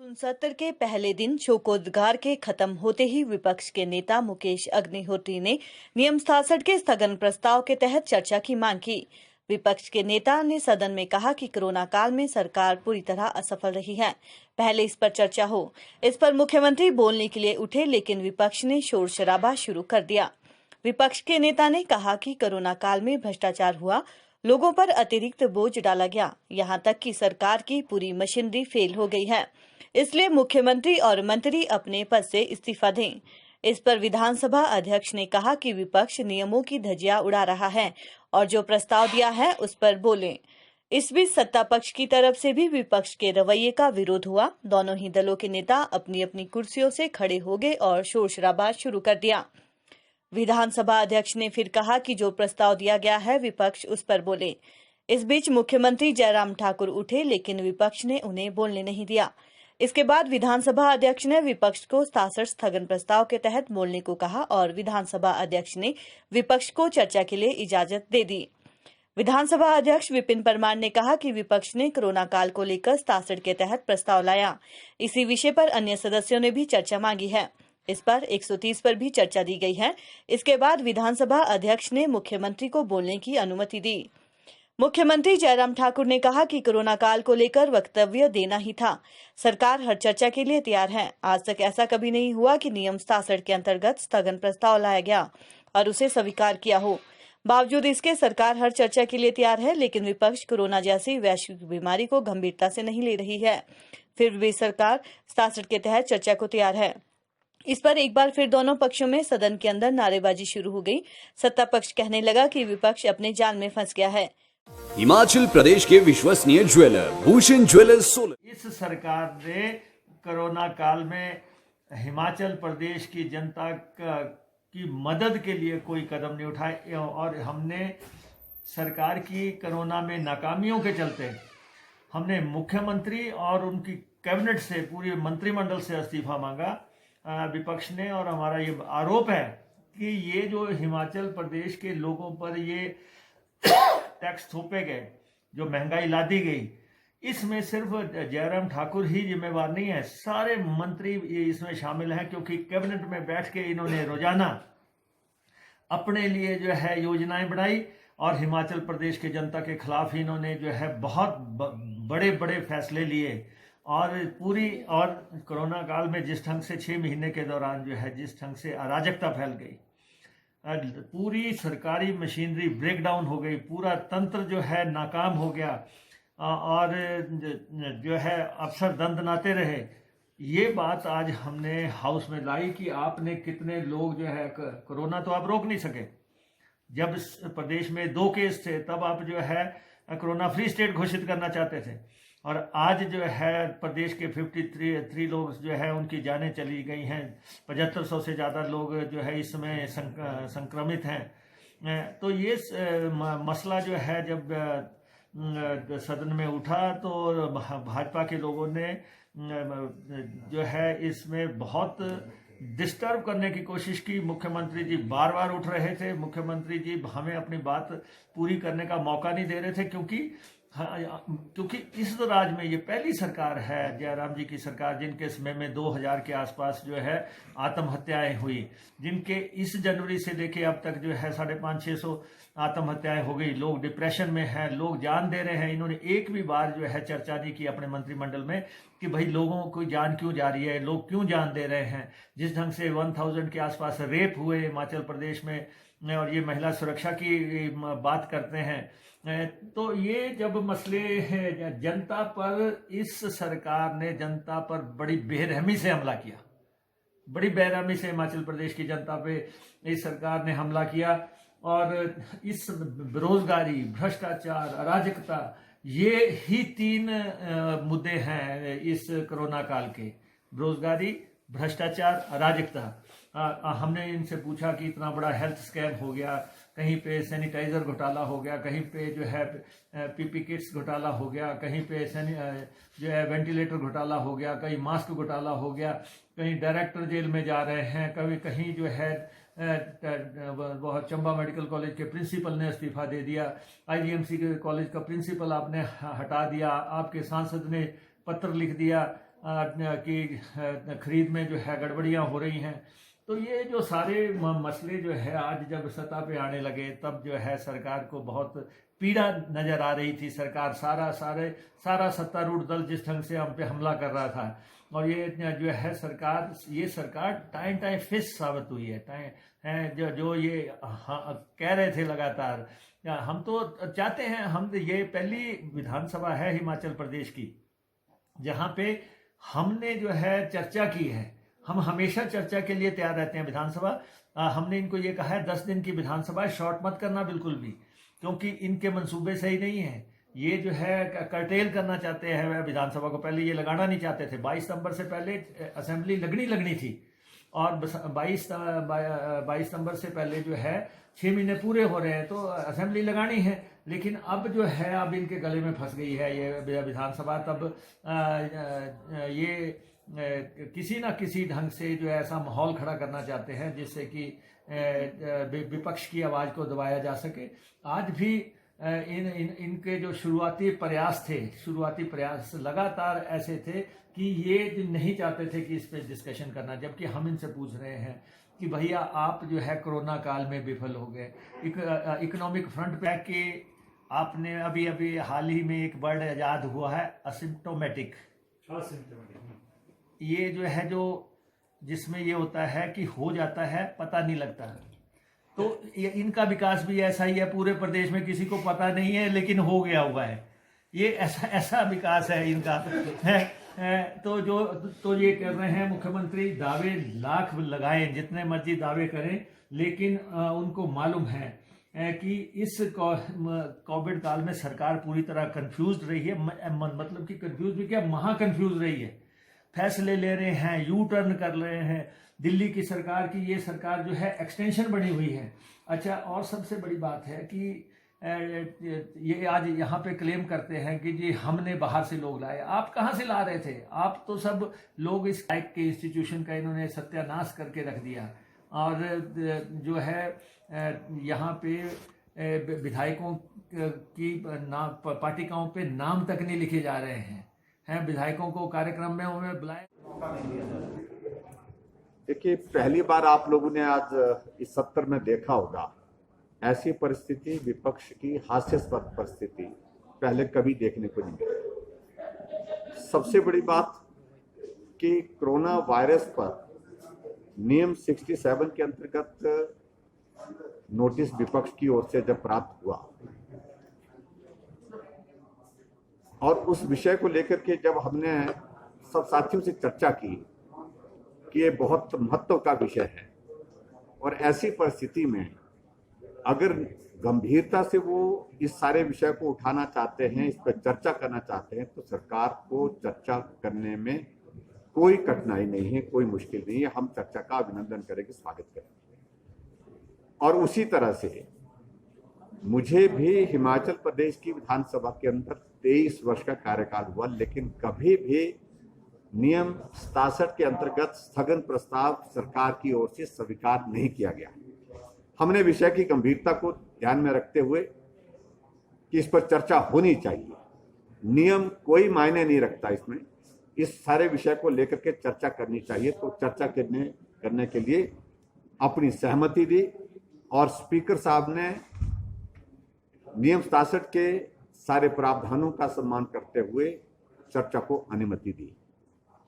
Monsoon सत्र के पहले दिन शोकोद्गार के खत्म होते ही विपक्ष के नेता मुकेश अग्निहोत्री ने नियम 67 के स्थगन प्रस्ताव के तहत चर्चा की मांग की। विपक्ष के नेता ने सदन में कहा कि कोरोना काल में सरकार पूरी तरह असफल रही है, पहले इस पर चर्चा हो। इस पर मुख्यमंत्री बोलने के लिए उठे, लेकिन विपक्ष ने शोर शराबा शुरू कर दिया। विपक्ष के नेता ने कहा कि कोरोना काल में भ्रष्टाचार हुआ, लोगों पर अतिरिक्त बोझ डाला गया, यहाँ तक कि सरकार की पूरी मशीनरी फेल हो गई है, इसलिए मुख्यमंत्री और मंत्री अपने पद से इस्तीफा दें। इस पर विधानसभा अध्यक्ष ने कहा कि विपक्ष नियमों की धज्जियां उड़ा रहा है और जो प्रस्ताव दिया है उस पर बोलें। इस बीच सत्ता पक्ष की तरफ से भी विपक्ष के रवैये का विरोध हुआ। दोनों ही दलों के नेता अपनी अपनी कुर्सियों से खड़े हो गए और शोर शराबा शुरू कर दिया। विधानसभा अध्यक्ष ने फिर कहा कि जो प्रस्ताव दिया गया है विपक्ष उस पर बोले। इस बीच मुख्यमंत्री जयराम ठाकुर उठे, लेकिन विपक्ष ने उन्हें बोलने नहीं दिया। इसके बाद विधानसभा अध्यक्ष ने विपक्ष को 67 स्थगन प्रस्ताव के तहत बोलने को कहा और विधानसभा अध्यक्ष ने विपक्ष को चर्चा के लिए इजाजत दे दी। विधानसभा अध्यक्ष विपिन परमार ने कहा कि विपक्ष ने कोरोना काल को लेकर 67 के तहत प्रस्ताव लाया। इसी विषय पर अन्य सदस्यों ने भी चर्चा मांगी है। इस पर 130 पर भी चर्चा दी गई है। इसके बाद विधानसभा अध्यक्ष ने मुख्यमंत्री को बोलने की अनुमति दी। मुख्यमंत्री जयराम ठाकुर ने कहा कि कोरोना काल को लेकर वक्तव्य देना ही था। सरकार हर चर्चा के लिए तैयार है। आज तक ऐसा कभी नहीं हुआ कि नियम 67 के अंतर्गत स्थगन प्रस्ताव लाया गया और उसे स्वीकार किया हो। बावजूद इसके सरकार हर चर्चा के लिए तैयार है, लेकिन विपक्ष कोरोना जैसी वैश्विक बीमारी को गंभीरता से नहीं ले रही है। फिर भी सरकार 67 के तहत चर्चा को तैयार है। इस पर एक बार फिर दोनों पक्षों में सदन के अंदर नारेबाजी शुरू हो गई। सत्ता पक्ष कहने लगा कि विपक्ष अपने जाल में फंस गया है। हिमाचल प्रदेश के विश्वसनीय ज्वेलर भूषण ज्वेलर्स सोलन। इस सरकार ने कोरोना काल में हिमाचल प्रदेश की जनता की मदद के लिए कोई कदम नहीं उठाए और हमने सरकार की कोरोना में नाकामियों के चलते हमने मुख्यमंत्री और उनकी कैबिनेट से, पूरे मंत्रिमंडल से इस्तीफा मांगा विपक्ष ने। और हमारा ये आरोप है कि ये जो हिमाचल प्रदेश के लोगों पर ये टैक्स थोपे गए, जो महंगाई लादी गई, इसमें सिर्फ जयराम ठाकुर ही जिम्मेवार नहीं है, सारे मंत्री इसमें शामिल हैं, क्योंकि कैबिनेट में बैठ के इन्होंने रोजाना अपने लिए जो है योजनाएं बनाई और हिमाचल प्रदेश के जनता के खिलाफ ही इन्होंने जो है बहुत बड़े बड़े फैसले लिए। और कोरोना काल में जिस ढंग से 6 महीने के दौरान जो है जिस ढंग से अराजकता फैल गई, पूरी सरकारी मशीनरी ब्रेक डाउन हो गई, पूरा तंत्र जो है नाकाम हो गया और जो है अफसर दंदनाते रहे। ये बात आज हमने हाउस में लाई कि आपने कितने लोग जो है, कोरोना तो आप रोक नहीं सके। जब प्रदेश में 2 केस थे तब आप जो है कोरोना फ्री स्टेट घोषित करना चाहते थे, और आज जो है प्रदेश के 53 लोग जो है उनकी जानें चली गई हैं। 7500 से ज़्यादा लोग जो है इस समय संक्रमित हैं। तो ये मसला जो है जब सदन में उठा तो भाजपा के लोगों ने जो है इसमें बहुत डिस्टर्ब करने की कोशिश की। मुख्यमंत्री जी बार बार उठ रहे थे, मुख्यमंत्री जी हमें अपनी बात पूरी करने का मौका नहीं दे रहे थे, क्योंकि इस राज्य में ये पहली सरकार है, जयराम जी की सरकार, जिनके समय में 2000 के आसपास जो है आत्महत्याएं हुई, जिनके इस जनवरी से लेके अब तक जो है 550-600 आत्महत्याएं हो गई। लोग डिप्रेशन में हैं, लोग जान दे रहे हैं। इन्होंने एक भी बार जो है चर्चा नहीं की अपने मंत्रिमंडल में कि भाई लोगों को जान क्यों जा रही है, लोग क्यों जान दे रहे हैं। जिस ढंग से 1000 के आसपास रेप हुए हिमाचल प्रदेश में, और ये महिला सुरक्षा की बात करते हैं, तो ये जब मसले हैं जनता पर, इस सरकार ने जनता पर बड़ी बेरहमी से हमला किया, बड़ी बेरहमी से हिमाचल प्रदेश की जनता पे इस सरकार ने हमला किया। और इस बेरोजगारी, भ्रष्टाचार, अराजकता, ये ही 3 मुद्दे हैं इस कोरोना काल के। बेरोजगारी, भ्रष्टाचार, अराजकता। हमने इनसे पूछा कि इतना बड़ा हेल्थ स्कैम हो गया, कहीं पे सैनिटाइजर घोटाला हो गया, कहीं पे जो है पीपी किट्स घोटाला हो गया, कहीं पे जो है वेंटिलेटर घोटाला हो गया, कहीं मास्क घोटाला हो गया, कहीं डायरेक्टर जेल में जा रहे हैं, कहीं जो है चंबा मेडिकल कॉलेज के प्रिंसिपल ने इस्तीफा दे दिया, आईजीएमसी के कॉलेज का प्रिंसिपल आपने हटा दिया, आपके सांसद ने पत्र लिख दिया की खरीद में जो है गड़बड़ियां हो रही हैं। तो ये जो सारे मसले जो है आज जब सतह पे आने लगे तब जो है सरकार को बहुत पीड़ा नज़र आ रही थी। सरकार सारा सत्तारूढ़ दल जिस ढंग से हम पे हमला कर रहा था, और ये जो है सरकार टाइम फिश साबित हुई है। जो ये कह रहे थे लगातार, हम तो चाहते हैं, हम ये पहली विधानसभा है हिमाचल प्रदेश की जहाँ पे हमने जो है चर्चा की है। हम हमेशा चर्चा के लिए तैयार रहते हैं। विधानसभा हमने इनको ये कहा है 10 दिन की विधानसभा शॉर्ट मत करना बिल्कुल भी, क्योंकि इनके मंसूबे सही नहीं हैं। ये जो है कर्टेल करना चाहते हैं विधानसभा को, पहले ये लगाना नहीं चाहते थे। 22 नवंबर से पहले असेंबली लगनी थी, और 22 नवंबर से पहले जो है 6 महीने पूरे हो रहे हैं तो असेंबली लगानी है। लेकिन अब जो है अब इनके गले में फंस गई है ये विधानसभा। तब ये किसी ना किसी ढंग से जो है ऐसा माहौल खड़ा करना चाहते हैं जिससे कि विपक्ष की आवाज़ को दबाया जा सके। आज भी इनके जो शुरुआती प्रयास लगातार ऐसे थे कि ये नहीं चाहते थे कि इस पे डिस्कशन करना, जबकि हम इनसे पूछ रहे हैं कि भैया आप जो है कोरोना काल में विफल हो गए। इकोनॉमिक फ्रंट पे कि आपने अभी हाल ही में एक वर्ड आजाद हुआ है असिम्प्टोमेटिक। ये जो है जिसमें ये होता है कि हो जाता है पता नहीं लगता। तो ये इनका विकास भी ऐसा ही है, पूरे प्रदेश में किसी को पता नहीं है लेकिन हो गया हुआ है। ये ऐसा विकास है इनका है। तो ये कर रहे हैं मुख्यमंत्री, दावे लाख लगाएं, जितने मर्जी दावे करें, लेकिन उनको मालूम है कि इस कोविड काल में सरकार पूरी तरह कंफ्यूज रही है। मतलब कि कंफ्यूज भी क्या, महा कंफ्यूज रही है। फैसले ले रहे हैं, यू टर्न कर रहे हैं। दिल्ली की सरकार की ये सरकार जो है एक्सटेंशन बनी हुई है। अच्छा, और सबसे बड़ी बात है कि ये आज यहाँ पे क्लेम करते हैं कि जी हमने बाहर से लोग लाए। आप कहाँ से ला रहे थे? आप तो सब लोग इस टाइप के इंस्टीट्यूशन का इन्होंने सत्यानाश करके रख दिया। और जो है यहाँ पे विधायकों की पार्टिकाओं पे नाम तक नहीं लिखे जा रहे हैं। विधायकों को कार्यक्रम में उन्हें बुलाया। देखिए, पहली बार आप लोगों ने आज इस सत्र में देखा होगा, ऐसी परिस्थिति, विपक्ष की हास्यास्पद परिस्थिति पहले कभी देखने को नहीं मिली। सबसे बड़ी बात कि कोरोना वायरस पर नियम 67 के अंतर्गत नोटिस विपक्ष की ओर से जब प्राप्त हुआ और उस विषय को लेकर के जब हमने सब साथियों से चर्चा की कि ये बहुत महत्व का विषय है, और ऐसी परिस्थिति में अगर गंभीरता से वो इस सारे विषय को उठाना चाहते हैं, इस पर चर्चा करना चाहते हैं, तो सरकार को चर्चा करने में कोई कठिनाई नहीं है, कोई मुश्किल नहीं है। हम चर्चा का अभिनंदन करेंगे, स्वागत करेंगे। और उसी तरह से मुझे भी हिमाचल प्रदेश की विधानसभा के अंदर 23 वर्ष का कार्यकाल हुआ, लेकिन कभी भी नियम 67 के अंतर्गत स्थगन प्रस्ताव सरकार की ओर से स्वीकार नहीं किया गया। हमने विषय की गंभीरता को ध्यान में रखते हुए कि इस पर चर्चा होनी चाहिए, नियम कोई मायने नहीं रखता, इसमें इस सारे विषय को लेकर के चर्चा करनी चाहिए, तो चर्चा करने के लिए अपनी सहमति दी। और स्पीकर साहब ने नियम 67 के सारे प्रावधानों का सम्मान करते हुए चर्चा को अनुमति दी।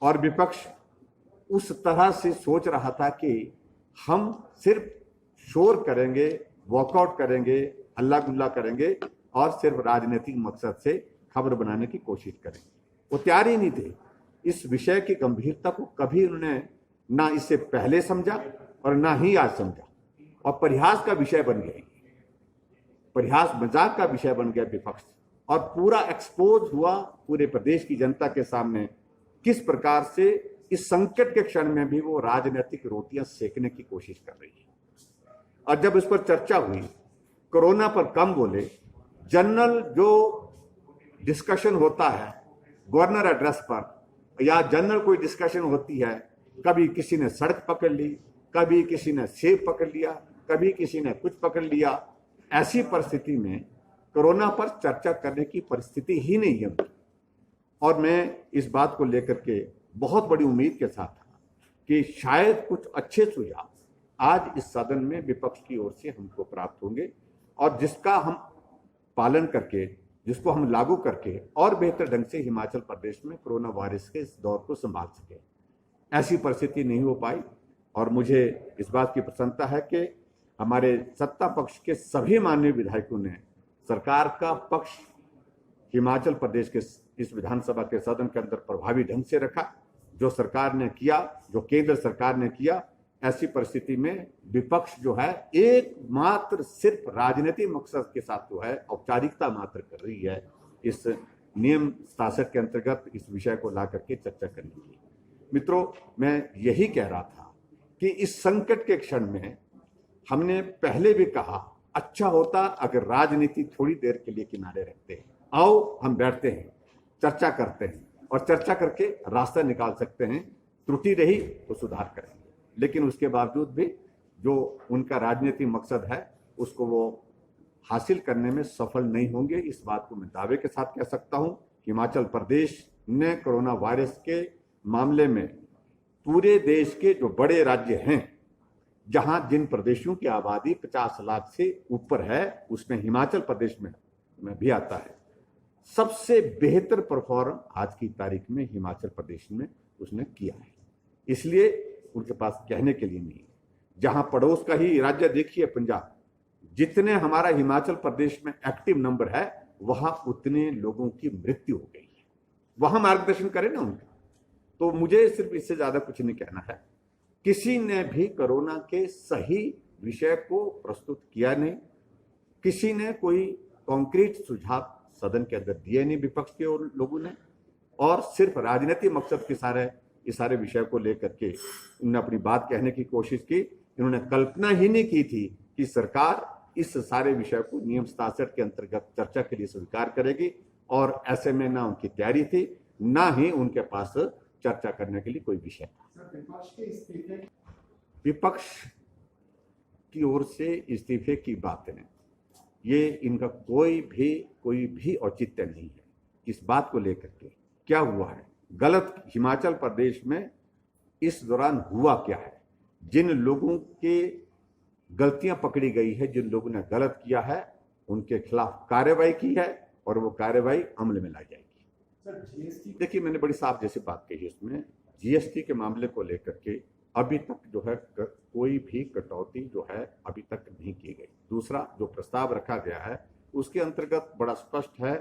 और विपक्ष उस तरह से सोच रहा था कि हम सिर्फ शोर करेंगे, वॉकआउट करेंगे, हल्ला गुल्ला करेंगे और सिर्फ राजनीतिक मकसद से खबर बनाने की कोशिश करेंगे। वो तैयार ही नहीं थे। इस विषय की गंभीरता को कभी उन्होंने ना इससे पहले समझा और ना ही आज समझा, और परिहास का विषय बन गया, परिहास मजाक का विषय बन गया विपक्ष। और पूरा एक्सपोज हुआ पूरे प्रदेश की जनता के सामने किस प्रकार से इस संकट के क्षण में भी वो राजनीतिक रोटियां सेकने की कोशिश कर रही है। और जब इस पर चर्चा हुई, कोरोना पर कम बोले, जनरल जो डिस्कशन होता है गवर्नर एड्रेस पर या जनरल कोई डिस्कशन होती है, कभी किसी ने सड़क पकड़ ली, कभी किसी ने सेब पकड़ लिया, कभी किसी ने कुछ पकड़ लिया। ऐसी परिस्थिति में कोरोना पर चर्चा करने की परिस्थिति ही नहीं है। और मैं इस बात को लेकर के बहुत बड़ी उम्मीद के साथ था कि शायद कुछ अच्छे सुझाव आज इस सदन में विपक्ष की ओर से हमको प्राप्त होंगे और जिसका हम पालन करके, जिसको हम लागू करके और बेहतर ढंग से हिमाचल प्रदेश में कोरोना वायरस के इस दौर को संभाल सके। ऐसी परिस्थिति नहीं हो पाई और मुझे इस बात की प्रसन्नता है कि हमारे सत्ता पक्ष के सभी माननीय विधायकों ने सरकार का पक्ष हिमाचल प्रदेश के इस विधानसभा के सदन के अंदर प्रभावी ढंग से रखा। जो सरकार ने किया, जो केंद्र सरकार ने किया, ऐसी परिस्थिति में विपक्ष जो है एकमात्र सिर्फ राजनीतिक मकसद के साथ जो है औपचारिकता मात्र कर रही है इस नियम 67 के अंतर्गत इस विषय को ला करके चर्चा करने की। मित्रों, मैं यही कह रहा था कि इस संकट के क्षण में हमने पहले भी कहा, अच्छा होता अगर राजनीति थोड़ी देर के लिए किनारे रखते हैं। आओ हम बैठते हैं, चर्चा करते हैं और चर्चा करके रास्ता निकाल सकते हैं। त्रुटि रही तो सुधार करेंगे, लेकिन उसके बावजूद भी जो उनका राजनीतिक मकसद है उसको वो हासिल करने में सफल नहीं होंगे। इस बात को मैं दावे के साथ कह सकता हूं। हिमाचल प्रदेश ने कोरोना वायरस के मामले में पूरे देश के जो बड़े राज्य हैं, जहां जिन प्रदेशों की आबादी 50 लाख से ऊपर है, उसमें हिमाचल प्रदेश में भी आता है। सबसे बेहतर परफॉर्म आज की तारीख में हिमाचल प्रदेश में उसने किया है, इसलिए उनके पास कहने के लिए नहीं। जहां पड़ोस का ही राज्य देखिए पंजाब, जितने हमारा हिमाचल प्रदेश में एक्टिव नंबर है वहां उतने लोगों की मृत्यु हो गई है। वहां मार्गदर्शन करें ना उनका। तो मुझे सिर्फ इससे ज्यादा कुछ नहीं कहना है। किसी ने भी कोरोना के सही विषय को प्रस्तुत किया नहीं, किसी ने कोई कॉन्क्रीट सुझाव सदन के अंदर दिए नहीं विपक्ष के और लोगों ने, और सिर्फ राजनीतिक मकसद के सारे विषय को लेकर के उन्होंने अपनी बात कहने की कोशिश की। इन्होंने कल्पना ही नहीं की थी कि सरकार इस सारे विषय को नियम 67 के अंतर्गत चर्चा के लिए स्वीकार करेगी, और ऐसे में ना उनकी तैयारी थी, ना ही उनके पास चर्चा करने के लिए कोई विषय था। विपक्ष की ओर से इस्तीफे की बातें, ये इनका कोई भी औचित्य नहीं है। इस बात को लेकर के क्या हुआ है, गलत हिमाचल प्रदेश में इस दौरान हुआ क्या है, जिन लोगों की गलतियां पकड़ी गई है, जिन लोगों ने गलत किया है, उनके खिलाफ कार्रवाई की है और वो कार्रवाई अमल में लाई जाएगी। देखिए, मैंने बड़ी साफ जैसी बात कही इसमें, जीएसटी के मामले को लेकर के अभी तक जो है कोई भी कटौती जो है अभी तक नहीं की गई। दूसरा, जो प्रस्ताव रखा गया है उसके अंतर्गत बड़ा स्पष्ट है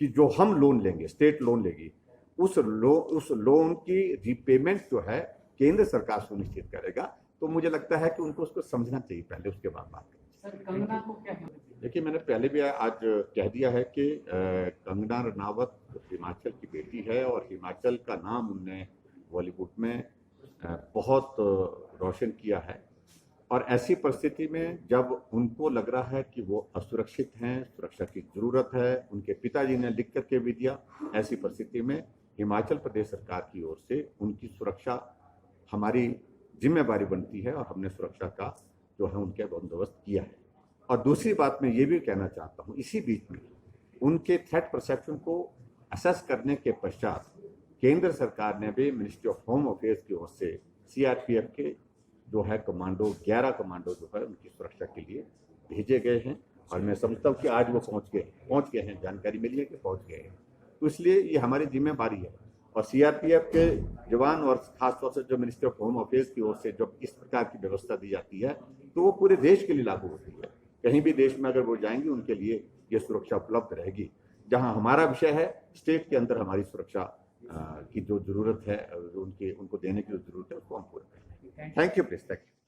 कि जो हम लोन लेंगे, स्टेट लोन लेगी, उस लोन की रीपेमेंट जो है केंद्र सरकार सुनिश्चित करेगा। तो मुझे लगता है कि उनको उसको समझना चाहिए पहले, उसके बाद बात करें। सर, कंगना को क्या? देखिए, मैंने पहले भी आज कह दिया है कि कंगना रनावत हिमाचल की बेटी है और हिमाचल का नाम उनने बॉलीवुड में बहुत रोशन किया है। और ऐसी परिस्थिति में जब उनको लग रहा है कि वो असुरक्षित हैं, सुरक्षा की जरूरत है, उनके पिताजी ने लिख करके भी दिया, ऐसी परिस्थिति में हिमाचल प्रदेश सरकार की ओर से उनकी सुरक्षा हमारी जिम्मेदारी बनती है और हमने सुरक्षा का जो है उनके बंदोबस्त किया है। और दूसरी बात मैं ये भी कहना चाहता हूँ, इसी बीच में उनके थ्रेट परसेप्शन को असेस करने के पश्चात केंद्र सरकार ने भी मिनिस्ट्री ऑफ होम अफेयर्स की ओर से सीआरपीएफ के जो है कमांडो, 11 कमांडो जो है उनकी सुरक्षा के लिए भेजे गए हैं। और मैं समझता हूँ कि आज वो पहुँच गए हैं, जानकारी मिली है कि पहुँच गए हैं। तो इसलिए ये हमारी जिम्मेदारी है। और सीआरपीएफ के जवान और खासतौर से जो मिनिस्ट्री ऑफ होम अफेयर्स की ओर से जब इस प्रकार की व्यवस्था दी जाती है तो वो पूरे देश के लिए लागू होती है। कहीं भी देश में अगर वो जाएंगे उनके लिए ये सुरक्षा उपलब्ध रहेगी। जहां हमारा विषय है, स्टेट के अंदर हमारी सुरक्षा की जो जरूरत है, उनको देने की जो जरूरत है, उसको हम पूरा करेंगे। Thank you please. Thank you.